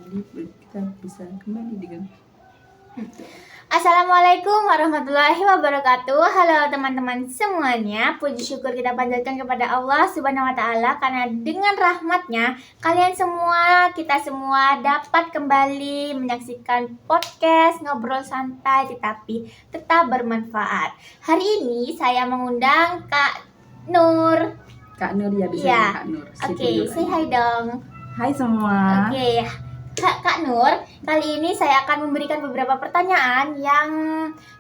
Jadi kita bisa kembali dengan Assalamualaikum warahmatullahi wabarakatuh. Halo teman-teman semuanya. Puji syukur kita panjatkan kepada Allah Subhanahu wa taala karena dengan rahmatnya kita semua dapat kembali menyaksikan podcast ngobrol santai tetapi tetap bermanfaat. Hari ini saya mengundang Kak Nur. Kak Nur ya, bisa Iya. Kak Nur. Oke, say hi dong. Hai semua. Oke, Kak Nur, kali ini saya akan memberikan beberapa pertanyaan yang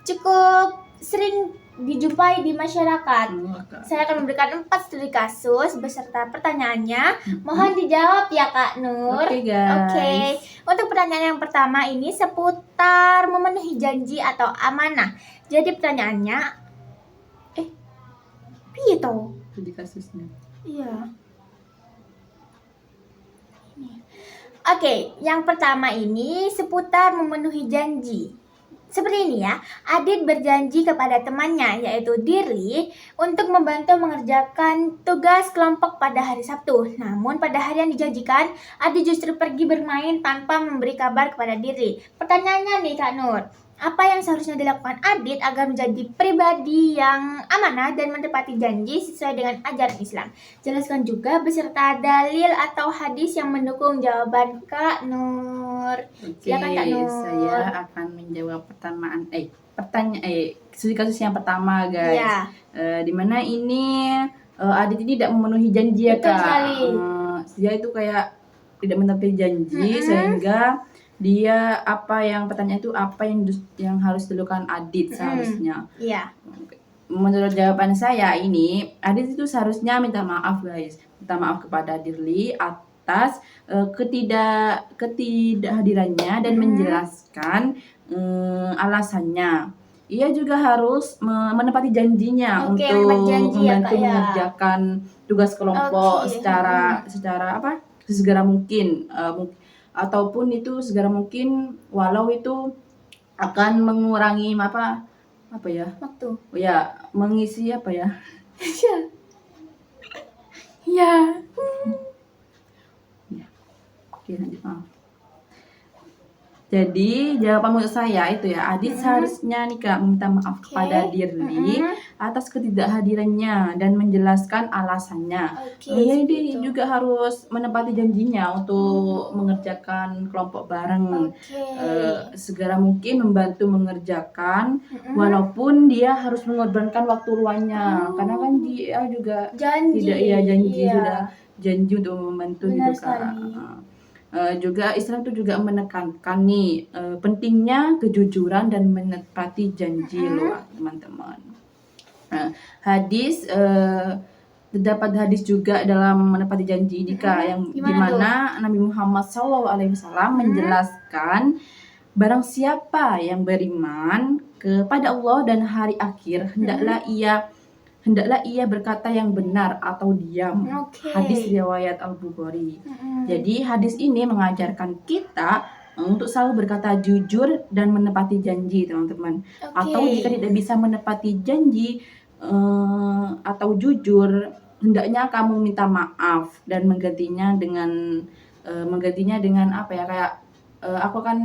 cukup sering dijumpai di masyarakat. Saya akan memberikan 4 studi kasus beserta pertanyaannya. Mohon dijawab ya Kak Nur. Oke, guys. Oke. Untuk pertanyaan yang pertama ini seputar memenuhi janji atau amanah. Jadi pertanyaannya, piye toh? Studi kasusnya. Iya. Oke, yang pertama ini seputar memenuhi janji. Seperti ini ya, Adit berjanji kepada temannya yaitu Dirli untuk membantu mengerjakan tugas kelompok pada hari Sabtu. Namun pada hari yang dijanjikan, Adit justru pergi bermain tanpa memberi kabar kepada Dirli. Pertanyaannya nih Kak Nur, apa yang seharusnya dilakukan Adit agar menjadi pribadi yang amanah dan menepati janji sesuai dengan ajaran Islam? Jelaskan juga beserta dalil atau hadis yang mendukung jawaban Kak Nur. Oke, Silakan Kak Nur. saya akan menjawab studi kasus yang pertama, guys. Iya. Dimana ini Adit ini tidak memenuhi janji ya, Betul Kak. sekali. Dia itu kayak tidak menepati janji sehingga dia pertanyaan itu apa yang harus dilakukan Adit seharusnya. Iya. Menurut jawaban saya ini, Adit itu seharusnya minta maaf, guys. Minta maaf kepada Dirli atas ketidakhadirannya dan menjelaskan alasannya. Ia juga harus menepati janjinya untuk membantu mengerjakan tugas kelompok secara sesegera mungkin, ataupun itu segera mungkin, walau itu akan mengurangi Waktu. mengisi ya. Oke, lanjut. Jadi jawaban menurut saya itu ya, Adit seharusnya nih Kak minta maaf kepada Dirli atas ketidakhadirannya dan menjelaskan alasannya. Dia juga harus menepati janjinya untuk mengerjakan kelompok bareng. Segera mungkin membantu mengerjakan walaupun dia harus mengorbankan waktu luangnya. Karena kan dia juga sudah janji untuk membantu. Benar gitu Kak. Juga Islam itu juga menekankan nih pentingnya kejujuran dan menepati janji loh teman-teman. Terdapat hadis juga dalam menepati janji di mana Nabi Muhammad SAW menjelaskan barang siapa yang beriman kepada Allah dan hari akhir hendaklah ia berkata yang benar atau diam. Hadis riwayat Al-Bukhari. Jadi hadis ini mengajarkan kita untuk selalu berkata jujur dan menepati janji, teman-teman. Atau jika tidak bisa menepati janji atau jujur, hendaknya kamu minta maaf dan menggantinya dengan aku akan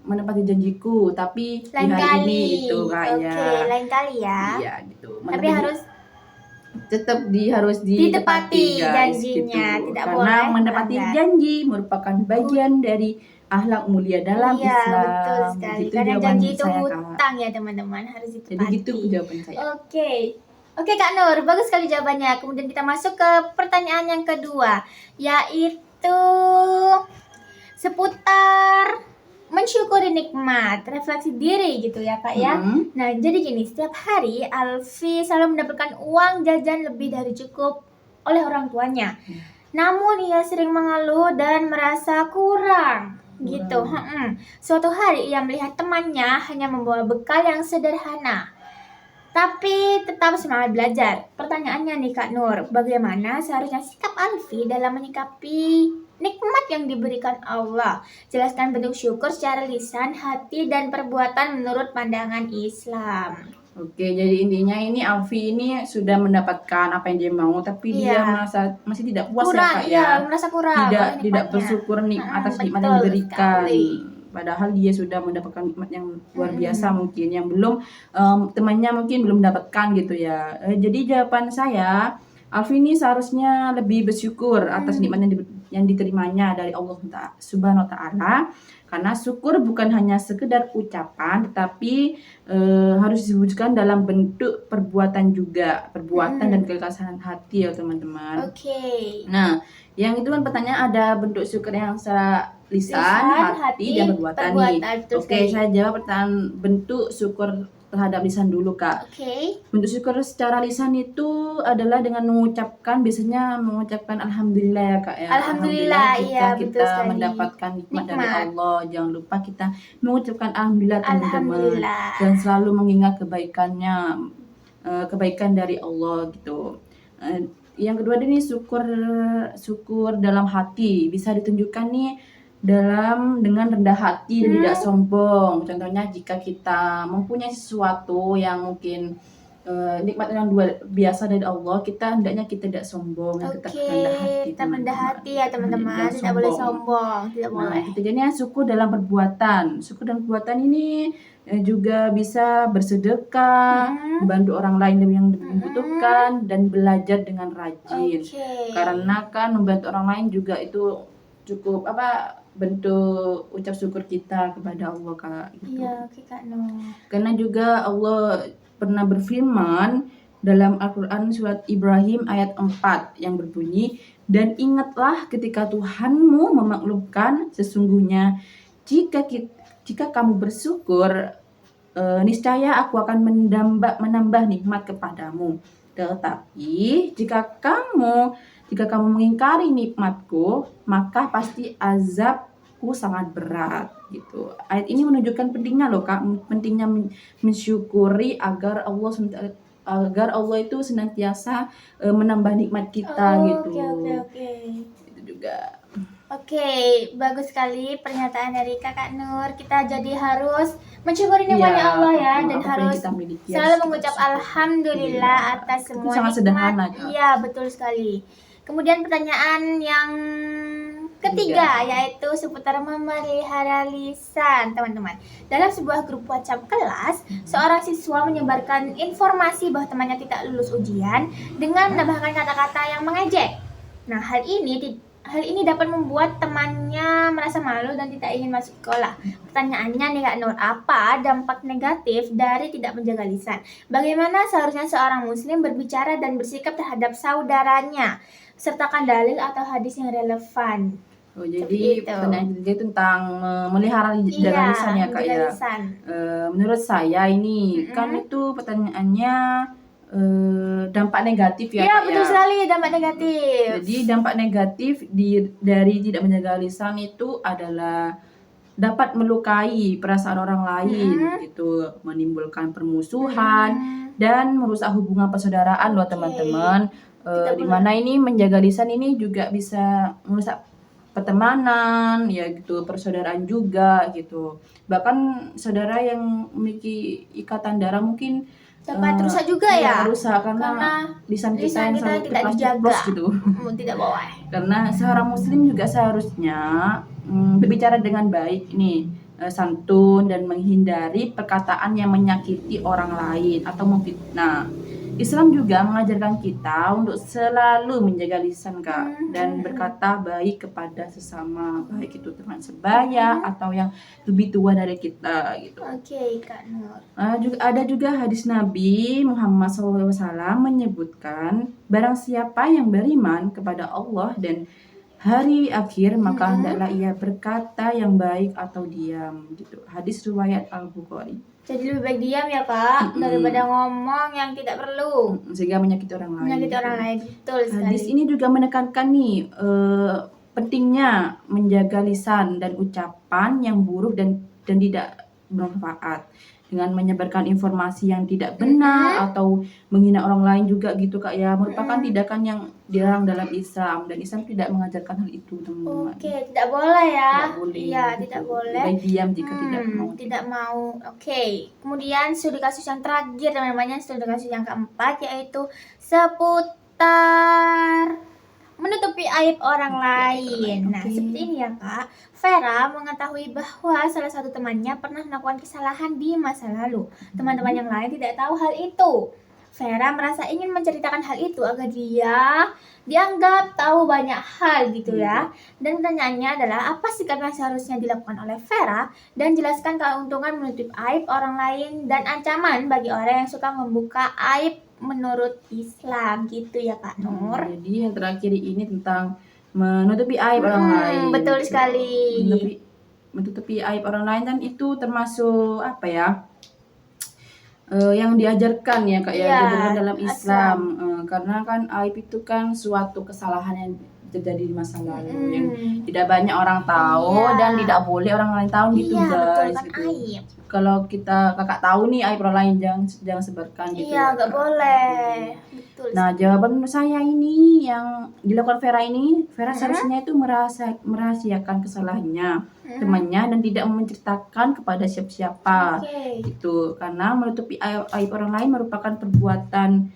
menepati janjiku, tapi lain di hari kali. ini itu kayak lain kali ya. Iya gitu. Tapi harus ditepati guys, janjinya, gitu. tidak Karena boleh menepati melanggar. janji merupakan bagian dari akhlak mulia dalam Islam. Betul sekali. Gitu Karena jawaban janji itu saya, Kak. hutang ya teman-teman, harus ditepati. Jadi gitu jawaban saya. Oke Kak Nur, bagus sekali jawabannya. Kemudian kita masuk ke pertanyaan yang kedua, yaitu seputar mensyukuri nikmat, refleksi diri gitu ya Kak ya. Nah jadi gini, setiap hari Alfi selalu mendapatkan uang jajan lebih dari cukup oleh orang tuanya. Namun ia sering mengeluh dan merasa kurang gitu. Suatu hari ia melihat temannya hanya membawa bekal yang sederhana, tapi tetap semangat belajar. Pertanyaannya nih Kak Nur, bagaimana seharusnya sikap Alfi dalam menyikapi nikmat yang diberikan Allah? Jelaskan bentuk syukur secara lisan, hati, dan perbuatan menurut pandangan Islam. Oke, jadi intinya ini Alfi ini sudah mendapatkan apa yang dia mau, tapi dia Iya. merasa masih tidak puas ya Kurang, Kak iya, ya. merasa kurang Tidak oleh tidak nikmatnya. bersyukur atas nikmat yang Betul diberikan. sekali. Padahal dia sudah mendapatkan nikmat yang luar biasa Mm-mm. mungkin yang belum temannya mungkin belum mendapatkan gitu ya. Jadi jawaban saya, Alfi ini seharusnya lebih bersyukur atas nikmat yang diterimanya dari Allah Subhanahu wa taala. Karena syukur bukan hanya sekedar ucapan, tetapi harus diwujudkan dalam bentuk perbuatan juga, perbuatan dan keikhlasan hati ya teman-teman. Oke. Nah, yang itu kan pertanyaan ada bentuk syukur yang secara lisan, Lisan, hati, dan perbuatan nih. betul Oke, sekali. saya jawab pertanyaan bentuk syukur terhadap lisan dulu Kak. Oke. Bentuk syukur secara lisan itu adalah dengan biasanya mengucapkan alhamdulillah ya Kak ya. Alhamdulillah, jika iya, betul kita sekali. mendapatkan nikmat dari Nikmat. Allah. Jangan lupa kita mengucapkan alhamdulillah teman-teman. Alhamdulillah. Dan selalu mengingat kebaikan dari Allah gitu. Yang kedua ini syukur dalam hati, bisa ditunjukkan nih dengan rendah hati dan tidak sombong. Contohnya jika kita mempunyai sesuatu yang mungkin nikmat yang luar biasa dari Allah, hendaknya kita tidak sombong, kita rendah hati. Kita rendah hati ya teman-teman, tidak boleh sombong, tidak Nah, boleh. ketiganya syukur dalam perbuatan. Syukur dalam perbuatan ini juga bisa bersedekah, membantu orang lain yang membutuhkan, dan belajar dengan rajin. Karena kan membantu orang lain juga itu cukup bentuk ucap syukur kita kepada Allah Kak. Gitu. Iya, oke Kak Nur. Karena juga Allah pernah berfirman dalam Al-Quran surat Ibrahim ayat 4 yang berbunyi, dan ingatlah ketika Tuhanmu memaklumkan sesungguhnya jika kamu bersyukur, niscaya aku akan menambah nikmat kepadamu. Tetapi jika kamu mengingkari nikmatku, maka pasti azabku sangat berat gitu. Ayat ini menunjukkan pentingnya loh Kak, pentingnya mensyukuri agar Allah itu senantiasa menambah nikmat kita gitu. Oke. Itu juga. Oke, bagus sekali pernyataan dari Kakak Nur. Kita jadi harus mensyukuri nikmatnya Allah ya, dan harus selalu mengucap alhamdulillah atas semua sangat nikmat. sederhana, Kak. Iya, betul sekali. Kemudian pertanyaan yang ketiga yaitu seputar memelihara lisan, teman-teman. Dalam sebuah grup WhatsApp kelas, seorang siswa menyebarkan informasi bahwa temannya tidak lulus ujian dengan menambahkan kata-kata yang mengejek. Nah, hal ini dapat membuat temannya merasa malu dan tidak ingin masuk sekolah. Pertanyaannya nih Kak Nur, apa dampak negatif dari tidak menjaga lisan? Bagaimana seharusnya seorang muslim berbicara dan bersikap terhadap saudaranya? Sertakan dalil atau hadis yang relevan. Jadi pertanyaan ketiga tentang memelihara jaga lisan ya Kak ya. Menurut saya ini kan itu pertanyaannya dampak negatif ya Kak ya. Iya, betul sekali, dampak negatif. Jadi dampak negatif dari tidak menjaga lisan itu adalah dapat melukai perasaan orang lain gitu, menimbulkan permusuhan dan merusak hubungan persaudaraan loh teman-teman. Di mana ini menjaga lisan ini juga bisa merusak pertemanan ya gitu, persaudaraan juga gitu. Bahkan saudara yang memiliki ikatan darah mungkin dapat rusak juga ya. Rusak karena lisan kita yang selalu tidak dijaga gitu. Tidak boleh. Karena seorang muslim juga seharusnya berbicara dengan baik nih, santun dan menghindari perkataan yang menyakiti orang lain atau memfitnah. Islam juga mengajarkan kita untuk selalu menjaga lisan Kak, dan berkata baik kepada sesama, baik itu teman sebaya atau yang lebih tua dari kita gitu. Oke, Kak Nur. Ada juga hadis Nabi Muhammad SAW menyebutkan, barang siapa yang beriman kepada Allah dan hari akhir, maka hendaklah ia berkata yang baik atau diam gitu. Hadis riwayat Al-Bukhari. Jadi lebih baik diam ya Kak, daripada ngomong yang tidak perlu, sehingga menyakiti orang lain. Betul sekali. Hadis ini juga menekankan nih pentingnya menjaga lisan dan ucapan yang buruk dan tidak bermanfaat, dengan menyebarkan informasi yang tidak benar atau menghina orang lain juga gitu Kak ya, merupakan tindakan yang dilarang dalam Islam, dan Islam tidak mengajarkan hal itu, teman-teman. Oke, tidak boleh ya. Tidak boleh. Iya, gitu. tidak boleh. Baik diam jika tidak mau. Tidak mau. Oke. Kemudian studi kasus yang terakhir, teman-teman, studi kasus yang keempat yaitu seputar menutupi aib orang lain. Nah, Oke. seperti ini ya, Kak. Vera mengetahui bahwa salah satu temannya pernah melakukan kesalahan di masa lalu. Teman-teman yang lain tidak tahu hal itu. Vera merasa ingin menceritakan hal itu agar dia dianggap tahu banyak hal gitu ya. Dan pertanyaannya adalah apa sikap yang seharusnya dilakukan oleh Vera, dan jelaskan keuntungan menutup aib orang lain dan ancaman bagi orang yang suka membuka aib menurut Islam gitu ya Kak Nur. Jadi yang terakhir ini tentang menutupi aib orang lain. Betul sekali. Menutupi aib orang lain, dan itu termasuk apa ya? Yang diajarkan ya Kak ya, Iya, diajarkan dalam Islam. Karena kan aib itu kan suatu kesalahan yang terjadi di masa lalu yang tidak banyak orang tahu. Iya. Dan tidak boleh orang lain tahu gitu Iya, betul guys kan, gitu. aib. Kalau kakak tahu nih aib orang lain, jangan sebarkan gitu. Iya, nggak boleh. Betul. Nah, jawaban menurut saya ini yang dilakukan Vera ini, Vera seharusnya itu merahasiakan kesalahannya temannya dan tidak menceritakan kepada siapa-siapa. Oke. Gitu. Karena menutupi aib orang lain merupakan perbuatan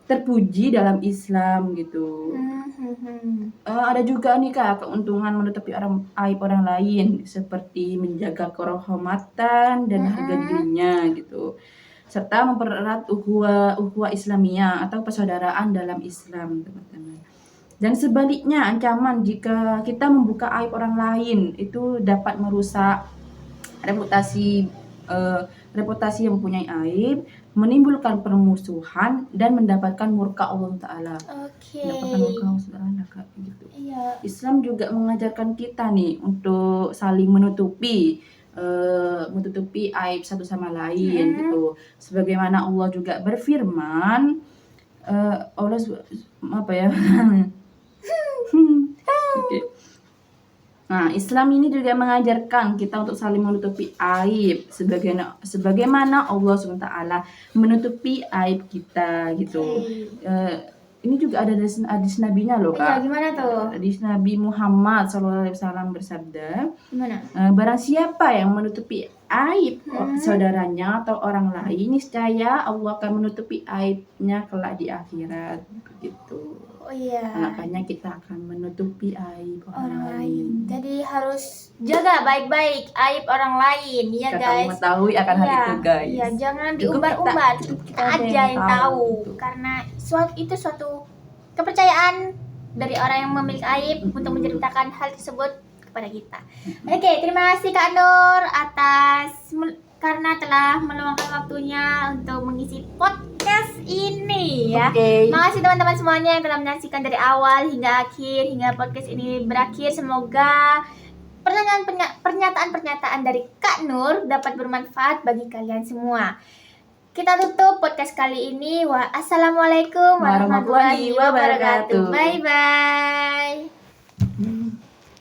terpuji dalam Islam gitu. Ada juga nih Kak keuntungan menutupi aib orang lain, seperti menjaga kehormatan dan harga dirinya gitu, serta mempererat ukhuwah Islamiyah atau persaudaraan dalam Islam, teman-teman. Dan sebaliknya, ancaman jika kita membuka aib orang lain itu dapat merusak reputasi yang mempunyai aib, menimbulkan permusuhan dan mendapatkan murka Allah Ta'ala. Oke. Mendapatkan murka Allah Ta'ala Kak, gitu. Iya. Islam juga mengajarkan kita nih untuk saling menutupi aib satu sama lain gitu. Sebagaimana Allah juga berfirman, Allah apa ya? Okay. Nah, Islam ini juga mengajarkan kita untuk saling menutupi aib sebagaimana Allah SWT menutupi aib kita gitu. Ini juga ada hadis nabinya loh Kak. Iya, gimana tuh? Hadis Nabi Muhammad SAW bersabda, Gimana? barang siapa yang menutupi aib saudaranya atau orang lain, niscaya Allah akan menutupi aibnya kelak di akhirat gitu. Oh iya. Makanya kita akan menutupi aib orang lain. Jadi harus jaga baik-baik aib orang lain ya Kita guys. mengetahui akan hal itu guys. Iya, jangan Cukup diumbar-umbar. cukup Kita aja yang tahu. gitu. Karena itu suatu kepercayaan dari orang yang memiliki aib untuk menceritakan hal tersebut kepada kita. Oke, terima kasih Kak Nur atas karena telah meluangkan waktunya untuk mengisi podcast ini ya. Makasih teman-teman semuanya yang telah menyaksikan dari awal hingga akhir, hingga podcast ini berakhir. Semoga pernyataan-pernyataan dari Kak Nur dapat bermanfaat bagi kalian semua. Kita tutup podcast kali ini. Assalamualaikum warahmatullahi wabarakatuh. Bye bye.